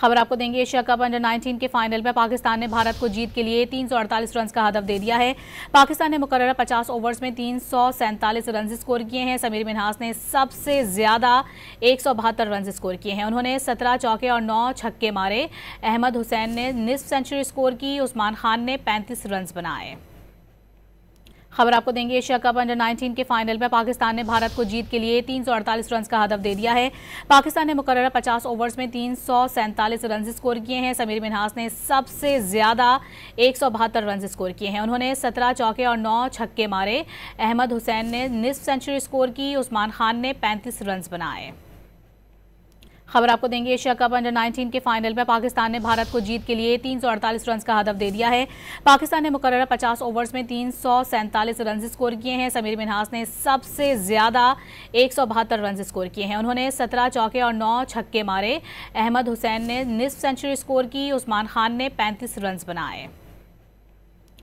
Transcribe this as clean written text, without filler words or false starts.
खबर आपको देंगे। एशिया कप अंडर 19 के फाइनल में पाकिस्तान ने भारत को जीत के लिए 348 रन का हदफ दे दिया है। पाकिस्तान ने मुकर्रर 50 ओवर्स में 347 रन स्कोर किए हैं। समीर मिन्हास ने सबसे ज्यादा 172 रन स्कोर किए हैं। उन्होंने 17 चौके और 9 छक्के मारे। अहमद हुसैन ने निस्फ सेंचुरी स्कोर की। उस्मान खान ने 35 रन बनाए। खबर आपको देंगे। एशिया कप अंडर 19 के फाइनल में पाकिस्तान ने भारत को जीत के लिए 348 रन का हदफ दे दिया है। पाकिस्तान ने मुकर्रर 50 ओवर्स में 347 रन स्कोर किए हैं। समीर मिन्हास ने सबसे ज्यादा 172 रन स्कोर किए हैं। उन्होंने 17 चौके और 9 छक्के मारे। अहमद हुसैन ने निस्फ सेंचुरी स्कोर की। उस्मान खान ने 35 रन बनाए। खबर आपको देंगे। एशिया कप अंडर 19 के फाइनल में पाकिस्तान ने भारत को जीत के लिए 348 रन का हदफ दे दिया है। पाकिस्तान ने मुकर्रर 50 ओवर्स में 347 रन स्कोर किए हैं। समीर मिन्हास ने सबसे ज्यादा 172 रन स्कोर किए हैं। उन्होंने 17 चौके और 9 छक्के मारे। अहमद हुसैन ने निस्फ सेंचुरी स्कोर की। उस्मान खान ने 35 रन बनाए।